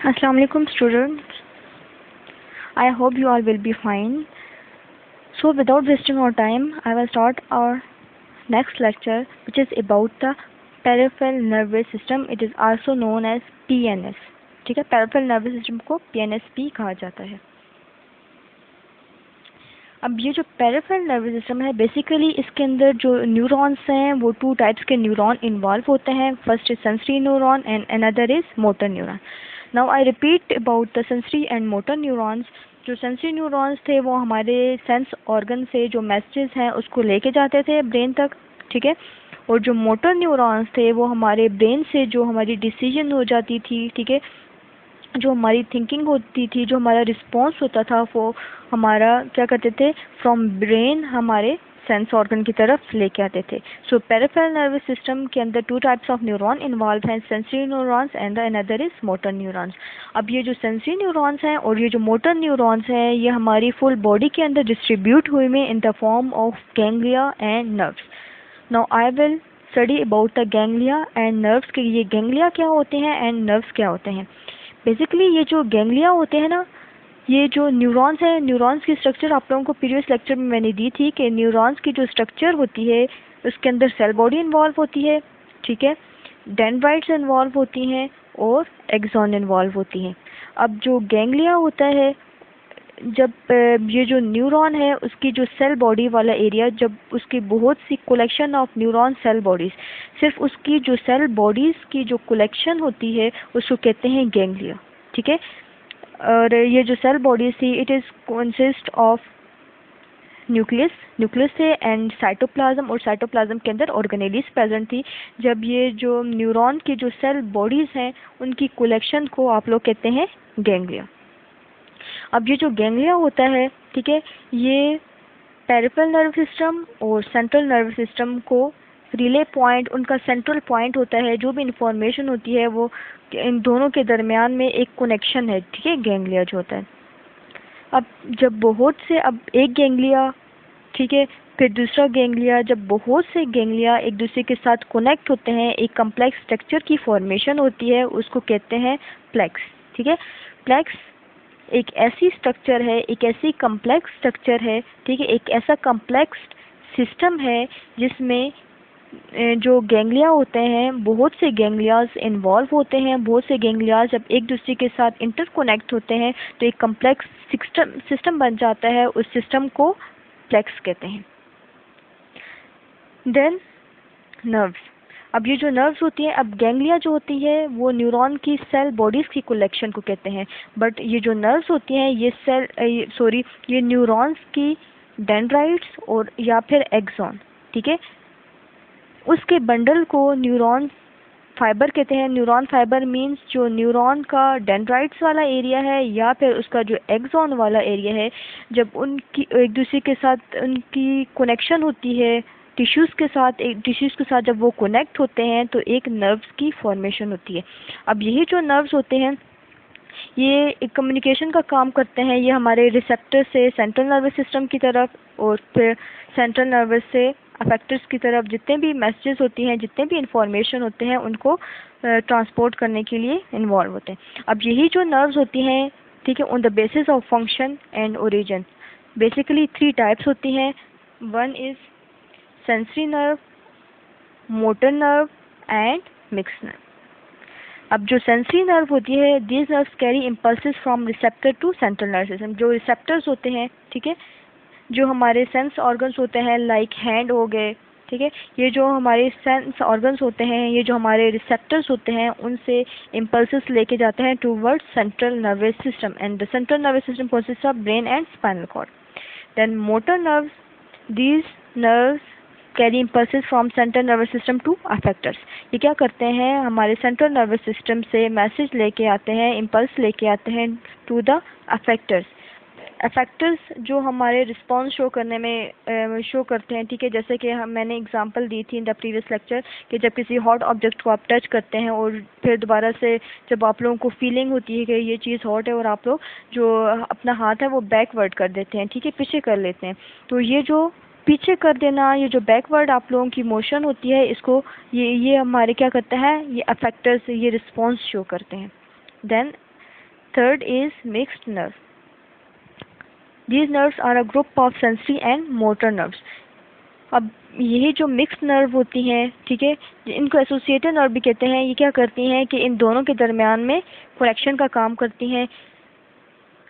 Assalamu alaikum students. I hope you all will be fine. So without wasting our time, I will start our next lecture, which is about the peripheral nervous system. It is also known as PNS. ठीक है, peripheral nervous system को PNS भी कहा जाता है. अब ये जो पेरिफेरल नर्वस सिस्टम है, बेसिकली इसके अंदर जो न्यूरॉन्स हैं वो टू टाइप्स के न्यूरॉन इन्वॉल्व होते हैं. First is sensory neuron and another is motor neuron. Now I repeat about the sensory and motor neurons. जो सेंसरी न्यूरॉन्स थे वो हमारे सेंस ऑर्गन से जो मैसेजेस हैं उसको लेके जाते थे ब्रेन तक, ठीक है. और जो मोटर न्यूरॉन्स थे वो हमारे ब्रेन से जो हमारी डिसीजन हो जाती थी, ठीक है, जो हमारी थिंकिंग होती थी, जो हमारा रिस्पॉन्स होता था, वो हमारा क्या करते थे, फ्रॉम ब्रेन हमारे सेंस ऑर्गन की तरफ लेके आते थे. सो पेरिफेरल नर्वस सिस्टम के अंदर two types of neuron involve हैं, sensory neurons and the another is motor neurons. अब ये जो सेंसरी न्यूरॉन्स हैं और ये जो मोटर न्यूरॉन्स हैं ये हमारी फुल बॉडी के अंदर डिस्ट्रीब्यूट हुए में in the form of ganglia and nerves. Now I will study about the ganglia and nerves के ये गैंग्लिया क्या होते हैं एंड नर्व्स क्या होते हैं. बेसिकली ये जो गैंग्लिया होते हैं ना, ये जो न्यूरॉन्स हैं, न्यूरॉन्स की स्ट्रक्चर आप लोगों को प्रीवियस लेक्चर में मैंने दी थी कि न्यूरॉन्स की जो स्ट्रक्चर होती है उसके अंदर सेल बॉडी इन्वॉल्व होती है, ठीक है, डेंड्राइट्स इन्वॉल्व होती हैं और एक्सॉन इन्वॉल्व होती हैं. अब जो गैंग्लिया होता है, जब ये जो न्यूरॉन है उसकी जो सेल बॉडी वाला एरिया, जब उसकी बहुत सी collection of neuron cell bodies, सिर्फ उसकी जो सेल बॉडीज़ की जो कलेक्शन होती है उसको कहते हैं गैंग्लिया, ठीक है. और ये जो सेल बॉडीज़ थी it is consist of nucleus थे एंड साइटोप्लाज्म, और साइटोप्लाज्म के अंदर ऑर्गेनेलीज प्रेजेंट थी. जब ये जो न्यूरॉन की जो सेल बॉडीज़ हैं उनकी कलेक्शन को आप लोग कहते हैं गैंग्लिया. अब ये जो गैंग्लिया होता है, ठीक है, ये पेरिफेरल नर्व सिस्टम और सेंट्रल नर्व सिस्टम को रिले पॉइंट, उनका सेंट्रल पॉइंट होता है. जो भी इंफॉर्मेशन होती है वो इन दोनों के दरमियान में एक कनेक्शन है, ठीक है, गैंग्लिया जो होता है. अब जब बहुत से, अब एक गैंग्लिया, ठीक है, फिर दूसरा गैंग्लिया, जब बहुत से गैंग्लिया एक दूसरे के साथ कनेक्ट होते हैं, एक कम्प्लेक्स स्ट्रक्चर की फॉर्मेशन होती है, उसको कहते हैं प्लेक्स, ठीक है. प्लेक्स एक ऐसी स्ट्रक्चर है, एक ऐसी कम्प्लेक्स स्ट्रक्चर है, ठीक है, एक ऐसा कम्प्लेक्स सिस्टम है जिसमें जो गैंग्लिया होते हैं, बहुत से गैंग्लियाज इन्वॉल्व होते हैं. बहुत से गैंग्लियाज जब एक दूसरे के साथ इंटरकनेक्ट होते हैं तो एक कम्प्लेक्स सिस्टम बन जाता है. उस सिस्टम को प्लेक्स कहते हैं. Then nerves. अब ये जो नर्व्स होती हैं, अब गैंग्लिया जो होती है वो न्यूरॉन की सेल बॉडीज़ की कलेक्शन को कहते हैं, बट ये जो नर्व्स होती हैं ये न्यूरॉन्स की डेंड्राइट्स और या फिर एक्सॉन, ठीक है, उसके बंडल को न्यूरॉन फाइबर कहते हैं. न्यूरॉन फाइबर मींस जो न्यूरॉन का डेंड्राइट्स वाला एरिया है या फिर उसका जो एक्सॉन वाला एरिया है, जब उनकी एक दूसरे के साथ उनकी कनेक्शन होती है टिश्यूज़ के साथ जब वो कनेक्ट होते हैं तो एक नर्व्स की फॉर्मेशन होती है. अब यही जो नर्व्स होते हैं ये एक कम्युनिकेशन का काम करते हैं. ये हमारे रिसेप्टर से सेंट्रल नर्वस सिस्टम की तरफ और फिर सेंट्रल नर्वस से अफेक्टर्स की तरफ जितने भी मैसेजेस होती हैं, जितने भी इंफॉर्मेशन होते हैं उनको ट्रांसपोर्ट करने के लिए इन्वॉल्व होते हैं. अब यही जो नर्व्स होती हैं, ठीक है, on the basis of function and origin, basically 3 types होती हैं. One is sensory nerve, motor nerve and mix nerve. अब जो सेंसरी नर्व होती है, these nerves carry impulses from receptor to central nerve system. जो रिसेप्टर्स होते हैं, ठीक है, जो हमारे सेंस ऑर्गन्स होते हैं लाइक हैंड हो गए, ठीक है, ये जो हमारे सेंस ऑर्गन्स होते हैं, ये जो हमारे रिसेप्टर्स होते हैं, उनसे इम्पल्सेस लेके जाते हैं towards central nervous system and the central nervous system consist of brain and spinal cord. Then motor nerves, these nerves carry impulses from central nervous system to effectors. ये क्या करते हैं, हमारे सेंट्रल नर्वस सिस्टम से message लेके आते हैं, impulse लेके आते हैं टू द अफेक्टर्स. अफेक्टर्स जो हमारे रिस्पॉन्स शो करने में शो करते हैं, ठीक है, जैसे कि मैंने एग्जांपल दी थी इन द प्रीवियस लेक्चर कि जब किसी हॉट ऑब्जेक्ट को आप टच करते हैं और फिर दोबारा से जब आप लोगों को फीलिंग होती है कि ये चीज़ हॉट है और आप लोग जो अपना हाथ है वो बैकवर्ड कर देते हैं, ठीक है, पीछे कर लेते हैं. तो ये जो पीछे कर देना, ये जो बैकवर्ड आप लोगों की मोशन होती है, इसको ये हमारे क्या करता है, ये अफेक्टर्स ये रिस्पॉन्स शो करते हैं. Then third is mixed nerve. These nerves are a group of sensory and motor nerves. अब यही जो मिक्स नर्व होती हैं, ठीक है, इनको एसोसिएटेड नर्व भी कहते हैं। ये क्या करती हैं कि इन दोनों के दरमियान में कनेक्शन का काम करती हैं।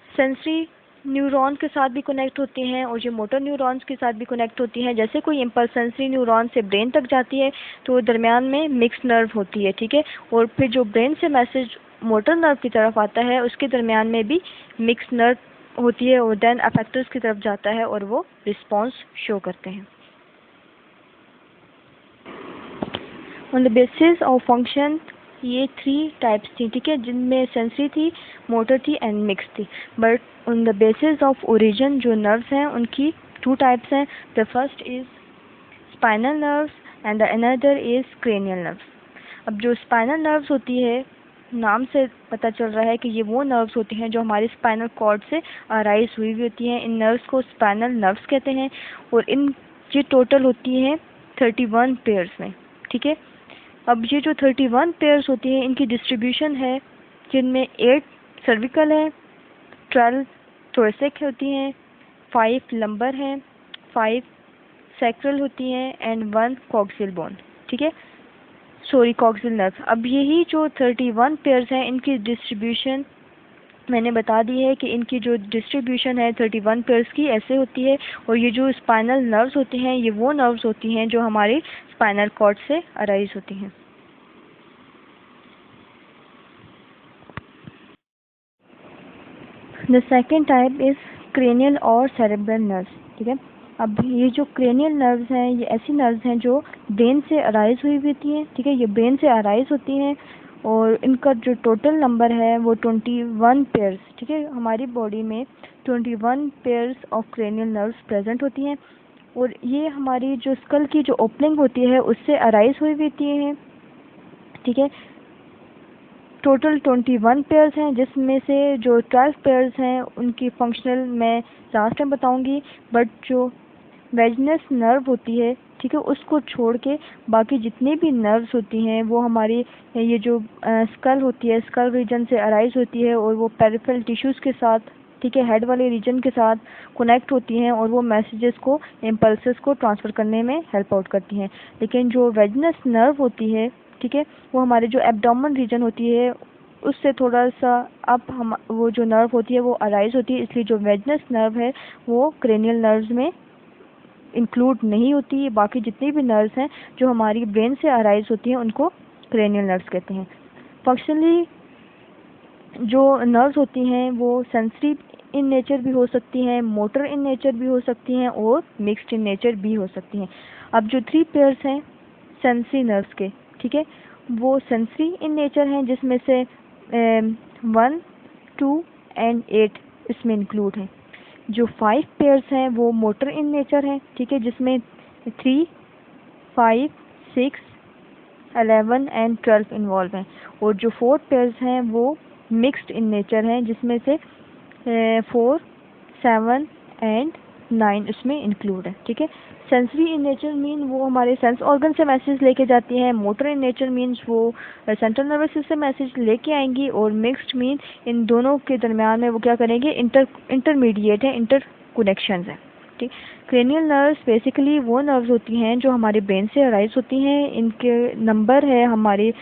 सेंसरी न्यूरॉन के साथ भी कनेक्ट होती हैं और ये मोटर न्यूरॉन्स के साथ भी कनेक्ट होती हैं। जैसे कोई इम्पल्स सेंसरी न्यूरॉन से ब्रेन तक जाती है तो दरमियान में मिक्स नर्व होती है, ठीक है, और फिर जो ब्रेन से मैसेज मोटर नर्व की तरफ आता है उसके दरमियान में भी मिक्स नर्व होती है और देन अफेक्टर्स की तरफ जाता है और वो रिस्पॉन्स शो करते हैं। On the basis of function ये 3 टाइप्स थी, ठीक है, जिनमें सेंसरी थी, मोटर थी एंड मिक्स थी। But on the basis of origin जो नर्व्स हैं उनकी 2 टाइप्स हैं। The first is spinal nerves and the another is cranial nerves. अब जो स्पाइनल नर्व्स होती है, नाम से पता चल रहा है कि ये वो नर्व्स होती हैं जो हमारे स्पाइनल कॉर्ड से अराइज हुई होती हैं। इन नर्व्स को स्पाइनल नर्व्स कहते हैं और ये टोटल होती हैं 31 पेयर्स में, ठीक है। अब ये जो 31 पेयर्स होती हैं इनकी डिस्ट्रीब्यूशन है, जिनमें 8 सर्विकल है, 12 थोरेसिक होती हैं, 5 लंबर हैं, 5 सैक्रल होती हैं एंड 1 कॉक्सियल बोन, ठीक है, सॉरी कॉक्सियल नर्व। अब यही जो 31 पेयर्स हैं इनकी डिस्ट्रीब्यूशन मैंने बता दी है कि इनकी जो डिस्ट्रीब्यूशन है 31 पेयर्स की ऐसे होती है। और ये जो स्पाइनल नर्व्स होती हैं ये वो नर्व्स होती हैं जो हमारे स्पाइनल कॉर्ड से अराइज होती हैं। The second type is cranial और सेरेब्रल नर्व्स, ठीक है। अब ये जो क्रेनियल नर्व्स हैं ये ऐसी नर्व्स हैं जो ब्रेन से अराइज हुई होती हैं, ठीक है, ये ब्रेन से अराइज होती हैं और इनका जो टोटल नंबर है वो 21 पेयर्स, ठीक है। हमारी बॉडी में 21 pairs of cranial nerves present होती हैं और ये हमारी जो स्कल की जो ओपनिंग होती है उससे अराइज हुई होती हैं, ठीक है। टोटल 21 पेयर्स हैं जिसमें से जो 12 पेयर्स हैं उनकी फंक्शनल मैं लास्ट टाइम बताऊंगी। बट जो वेजनस नर्व होती है, ठीक है, उसको छोड़ के बाकी जितनी भी नर्व्स होती हैं वो हमारी ये जो स्कल होती है, स्कल रीजन से अराइज होती है और वो पेरिफेरल टिश्यूज़ के साथ, ठीक है, हेड वाले रीजन के साथ कनेक्ट होती हैं और वो मैसेजेस को, इम्पल्सेस को ट्रांसफ़र करने में हेल्प आउट करती हैं। लेकिन जो वेजनस नर्व होती है, ठीक है, वो हमारे जो एब्डोमेन रीजन होती है उससे थोड़ा सा अप हम वो जो नर्व होती है वो अराइज होती है, इसलिए जो वेजनस नर्व है वो क्रेनियल नर्व्स में इंक्लूड नहीं होती है। बाकी जितनी भी नर्व्स हैं जो हमारी ब्रेन से अराइज होती हैं उनको क्रेनियल नर्व्स कहते हैं। फंक्शनली जो नर्व्स होती हैं वो सेंसरी इन नेचर भी हो सकती हैं, मोटर इन नेचर भी हो सकती हैं और मिक्स्ड इन नेचर भी हो सकती हैं। अब जो 3 पेयर्स हैं सेंसरी नर्व्स के, ठीक है, वो सेंसरी इन नेचर हैं जिसमें से 1, 2 एंड 8 इसमें इंक्लूड हैं। जो 5 पेयर्स हैं वो मोटर इन नेचर हैं, ठीक है, जिसमें 3, 5, 6, 11 एंड 12 इन्वॉल्व हैं। और जो 4 पेयर्स हैं वो मिक्स्ड इन नेचर हैं जिसमें से 4, 7 एंड 9 इसमें इंक्लूड है, ठीक है। सेंसरी इन नेचर मीन वो हमारे सेंस ऑर्गन से मैसेज लेके जाती हैं, मोटर इन नेचर मीन्स वो सेंट्रल नर्वस सिस्टम मैसेज लेके आएंगी और मिक्स्ड मीन इन दोनों के दरमियान में वो क्या करेंगे, इंटरमीडिएट है, इंटर कनेक्शंस है, ठीक। क्रेनियल नर्व्स बेसिकली वो नर्व्स होती हैं जो हमारे ब्रेन से अराइज होती हैं। इनके नंबर है हमारी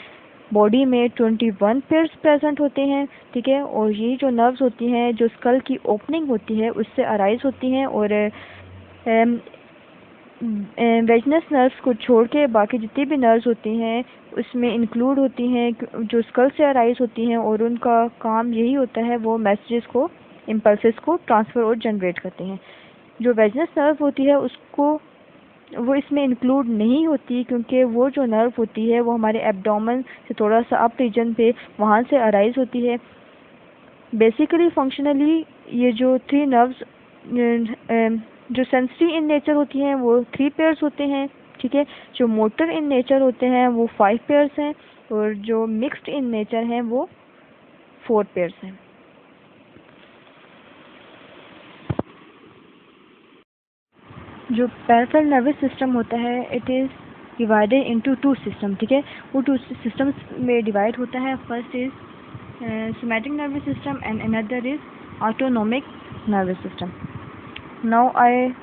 बॉडी में 21 पेयर्स प्रेजेंट होते हैं, ठीक है। और ये जो नर्व्स होती हैं जो स्कल की ओपनिंग होती है उससे अराइज होती हैं और वेजनस नर्व्स को छोड़ के बाकी जितनी भी नर्व्स होती हैं उसमें इंक्लूड होती हैं जो स्कल से अराइज होती हैं और उनका काम यही होता है वो मैसेजेस को, इम्पल्सेस को ट्रांसफ़र और जनरेट करते हैं। जो वेजनस नर्व होती है उसको वो इसमें इंक्लूड नहीं होती क्योंकि वो जो नर्व होती है वो हमारे एब्डोमेन से थोड़ा सा अप रीजन पे वहाँ से अराइज होती है। बेसिकली फंक्शनली ये जो 3 नर्व्स जो सेंसरी इन नेचर होती हैं वो 3 पेयर्स होते हैं, ठीक है। जो मोटर इन नेचर होते हैं वो 5 पेयर्स हैं और जो मिक्स्ड इन नेचर हैं वो 4 पेयर्स हैं। जो पेरिफेरल नर्वस सिस्टम होता है it is divided into 2 system, ठीक है। वो 2 सिस्टम्स में डिवाइड होता है। First is somatic nervous system and another is autonomic nervous system. Now I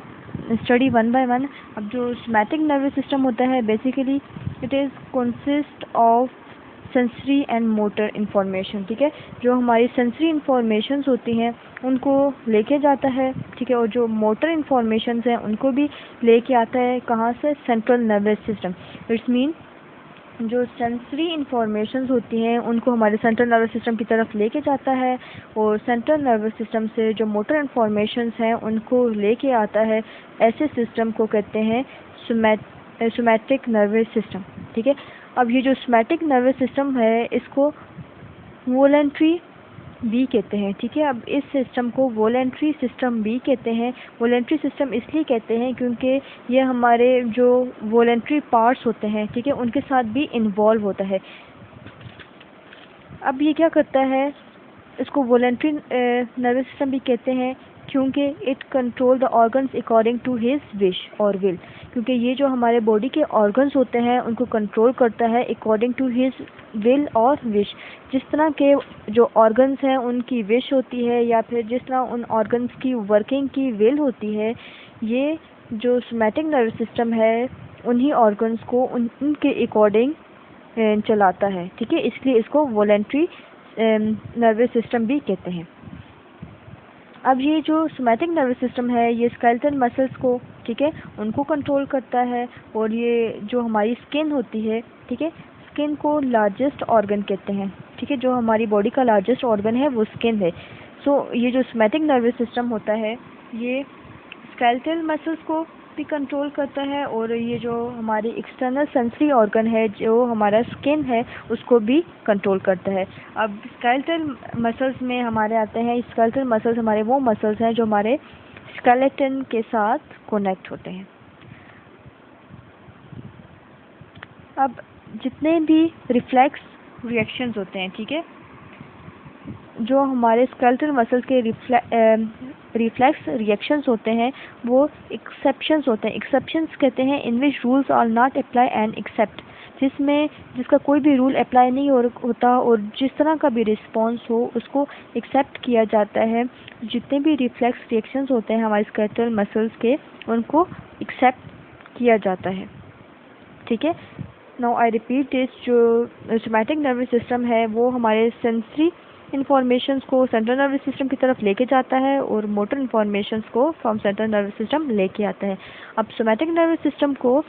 study one by one. अब जो somatic nervous system होता है basically it is consist of sensory and motor information, ठीक है, जो हमारी सेंसरी इन्फॉर्मेशंस होती हैं उनको लेके जाता है, ठीक है, और जो मोटर इन्फॉर्मेशंस हैं उनको भी लेके आता है, कहाँ से, central nervous system. It's mean जो सेंसरी इन्फॉर्मेशंस होती हैं उनको हमारे सेंट्रल नर्वस सिस्टम की तरफ लेके जाता है, और सेंट्रल नर्वस सिस्टम से जो मोटर इन्फॉर्मेशंस हैं उनको लेके आता है। ऐसे सिस्टम को कहते हैं सोमैटिक नर्वस सिस्टम, ठीक है। अब ये जो सोमैटिक नर्वस सिस्टम है इसको वॉलेंट्री भी कहते हैं, ठीक है। अब इस सिस्टम को वॉलेंट्री सिस्टम भी कहते हैं। वॉलेंट्री सिस्टम इसलिए कहते हैं क्योंकि ये हमारे जो वॉलेंट्री पार्ट्स होते हैं, ठीक है, उनके साथ भी इन्वॉल्व होता है। अब ये क्या करता है, इसको वॉलेंट्री नर्वस सिस्टम भी कहते हैं क्योंकि it control the organs according to his wish और विल, क्योंकि ये जो हमारे बॉडी के ऑर्गन्स होते हैं उनको कंट्रोल करता है अकॉर्डिंग टू हिज विल और विश। जिस तरह के जो ऑर्गन्स हैं उनकी विश होती है या फिर जिस तरह उन ऑर्गन्स की वर्किंग की विल होती है, ये जो सोमैटिक नर्वस सिस्टम है उन्हीं ऑर्गन्स को उनके अकॉर्डिंग चलाता है, ठीक है। इसलिए इसको वॉलेंट्री नर्वस सिस्टम भी कहते हैं। अब ये जो सोमैटिक नर्वस सिस्टम है ये स्केलेटल मसल्स को, ठीक है, उनको कंट्रोल करता है, और ये जो हमारी स्किन होती है, ठीक है, स्किन को लार्जेस्ट ऑर्गन कहते हैं, ठीक है, जो हमारी बॉडी का लार्जेस्ट ऑर्गन है वो स्किन है। सो ये जो सोमैटिक नर्वस सिस्टम होता है ये स्केलेटल मसल्स को भी कंट्रोल करता है, और ये जो हमारी एक्सटर्नल सेंसरी ऑर्गन है जो हमारा स्किन है उसको भी कंट्रोल करता है। अब स्केलेटल मसल्स में हमारे आते हैं, स्केलेटल मसल्स हमारे वो मसल्स हैं जो हमारे स्केलेटन के साथ कनेक्ट होते हैं। अब जितने भी रिफ्लेक्स रिएक्शंस होते हैं, ठीक है, जो हमारे स्केलेटल मसल्स के रिफ्लेक्स रिएक्शंस होते हैं वो एक्सेप्शंस होते हैं। एक्सेप्शंस कहते हैं in which rules are not apply and except, जिसका कोई भी रूल अप्लाई नहीं होता और जिस तरह का भी रिस्पॉन्स हो उसको एक्सेप्ट किया जाता है। जितने भी रिफ्लेक्स रिएक्शंस होते हैं हमारे स्केलेटल मसल्स के उनको एक्सेप्ट किया जाता है, ठीक है। नाउ आई रिपीट दिस, जो सोमैटिक नर्वस सिस्टम है वो हमारे सेंसरी इन्फॉर्मेशंस को सेंट्रल नर्वस सिस्टम की तरफ लेके जाता है और मोटर इन्फॉर्मेशंस को फ्रॉम सेंट्रल नर्वस सिस्टम लेके आता है। अब सोमैटिक नर्वस सिस्टम को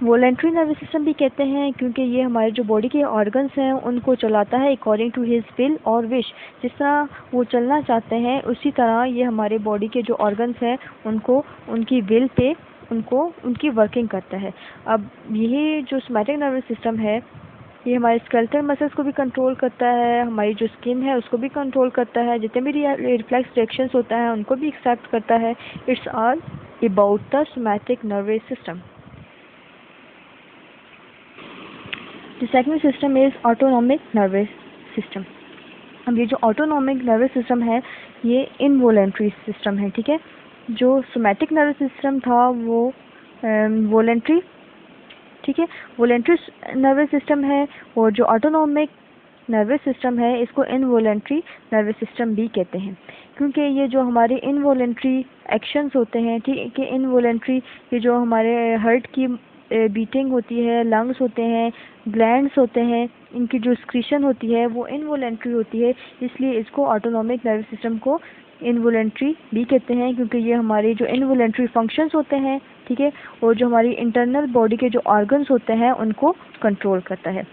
वॉलेंट्री नर्वस सिस्टम भी कहते हैं क्योंकि ये हमारे जो बॉडी के ऑर्गन्स हैं उनको चलाता है अकॉर्डिंग टू हिज विल और विश। जिस तरह वो चलना चाहते हैं उसी तरह ये हमारे बॉडी के जो ऑर्गन्स हैं उनको उनकी विल पे उनकी वर्किंग करता है। अब यही जो सोमैटिक नर्वस सिस्टम है ये हमारे स्केलेटल मसल्स को भी कंट्रोल करता है, हमारी जो स्किन है उसको भी कंट्रोल करता है, जितने भी रिफ्लेक्स रिएक्शंस होता है उनको भी एक्सेप्ट करता है। It's all about the somatic nervous system. The second system is autonomic nervous system. अब ये जो ऑटोनॉमिक नर्वस सिस्टम है ये इनवॉलेंट्री सिस्टम है, ठीक है। जो सोमैटिक नर्वस सिस्टम था वो वॉलेंट्री, ठीक है, वॉलेंट्री नर्वस सिस्टम है, और जो ऑटोनॉमिक नर्वस सिस्टम है इसको इनवॉलेंट्री नर्वस सिस्टम भी कहते हैं क्योंकि ये जो हमारे इनवॉलेंट्री एक्शंस होते हैं, ठीक है, इनवॉलेंट्री ये जो हमारे हार्ट की बीटिंग होती है, लंग्स होते हैं, ग्लैंड्स होते हैं, इनकी जो एक्सक्रीशन होती है वो इनवॉलेंट्री होती है, इसलिए इसको ऑटोनॉमिक नर्वस सिस्टम को इनवॉलेंट्री भी कहते हैं क्योंकि ये हमारे जो इनवॉलेंट्री फंक्शंस होते हैं, ठीक है, और जो हमारी इंटरनल बॉडी के जो ऑर्गन्स होते हैं उनको कंट्रोल करता है।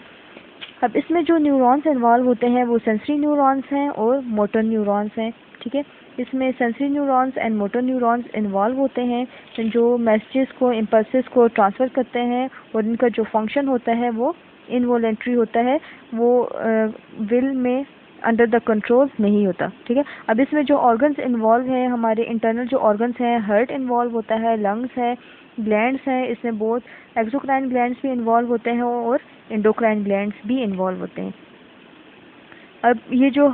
अब इसमें जो न्यूरॉन्स इन्वॉल्व होते हैं वो सेंसरी न्यूरॉन्स हैं और मोटर न्यूरॉन्स हैं, ठीक है। इसमें sensory neurons and motor neurons involve होते हैं जो मैसेजेस को, इम्पल्सेस को ट्रांसफ़र करते हैं, और इनका जो फंक्शन होता है वो इनवॉलेंट्री होता है, वो विल में अंडर द कंट्रोल नहीं होता, ठीक है। अब इसमें जो ऑर्गन्स इन्वॉल्व हैं हमारे इंटरनल जो ऑर्गन्स हैं, हार्ट इन्वॉल्व होता है, लंग्स है, ग्लैंड्स हैं, इसमें बहुत एक्सोक्राइन ग्लैंड्स भी इन्वॉल्व होते हैं और एंडोक्राइन ग्लैंड्स भी इन्वॉल्व होते हैं। अब ये जो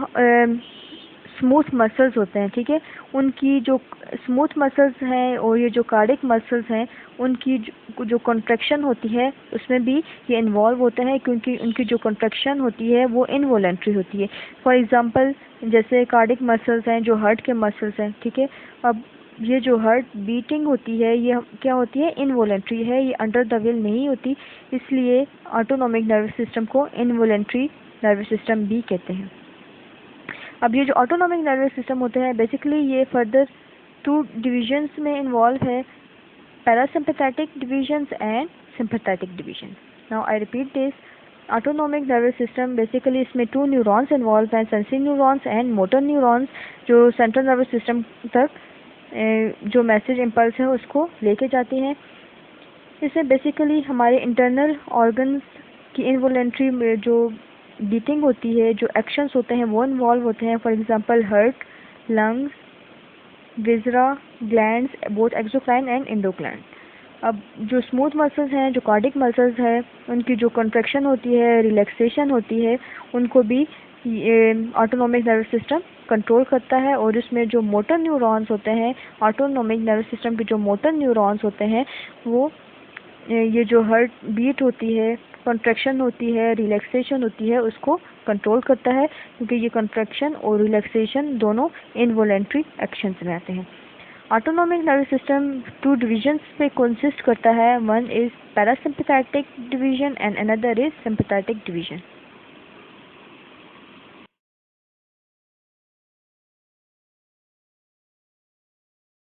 स्मूथ मसल्स होते हैं, ठीक है, उनकी जो स्मूथ मसल्स हैं और ये जो कार्डिक मसल्स हैं उनकी जो कॉन्ट्रैक्शन होती है उसमें भी ये इन्वॉल्व होता है, क्योंकि उनकी जो कॉन्ट्रैक्शन होती है वो इनवॉलेंट्री होती है। फॉर एग्जांपल जैसे कार्डिक मसल्स हैं जो हार्ट के मसल्स हैं, ठीक है, अब ये जो हार्ट बीटिंग होती है ये क्या होती है, इनवॉलेंट्री है, ये अंडर द विल नहीं होती, इसलिए ऑटोनॉमिक नर्वस सिस्टम को इनवॉलेंट्री नर्वस सिस्टम भी कहते हैं। अब ये जो ऑटोनॉमिक नर्वस सिस्टम होते हैं बेसिकली ये फर्दर 2 डिविजन्स में इन्वॉल्व है, parasympathetic divisions and sympathetic division. Now I repeat this, autonomic nervous system basically इसमें 2 न्यूरॉन्स इन्वॉल्व हैं, sensory neurons and motor neurons, जो सेंट्रल नर्वस सिस्टम तक जो मैसेज इम्पल्स है उसको लेके जाते हैं। इसमें बेसिकली हमारे इंटरनल ऑर्गन्स की इनवॉलेंट्री में जो बीटिंग होती है, जो एक्शंस होते हैं वो इन्वॉल्व होते हैं। For example heart, lungs, viscera, glands, both exocrine and endocrine. अब जो स्मूथ मसल्स हैं, जो कार्डिक मसल्स हैं, उनकी जो कॉन्ट्रैक्शन होती है, रिलैक्सेशन होती है, उनको भी ऑटोनॉमिक नर्वस सिस्टम कंट्रोल करता है। और इसमें जो मोटर न्यूरॉन्स होते हैं, ऑटोनॉमिक नर्वस सिस्टम के जो मोटर न्यूरॉन्स होते हैं वो ये जो हार्ट बीट होती है, कॉन्ट्रैक्शन होती है, रिलैक्सेशन होती है, उसको कंट्रोल करता है, क्योंकि ये कॉन्ट्रैक्शन और रिलैक्सेशन दोनों इनवॉलेंट्री एक्शंस में आते हैं। ऑटोनॉमिक नर्वस सिस्टम 2 डिविजन्स पे कंसिस्ट करता है, one is parasympathetic division and another is sympathetic division.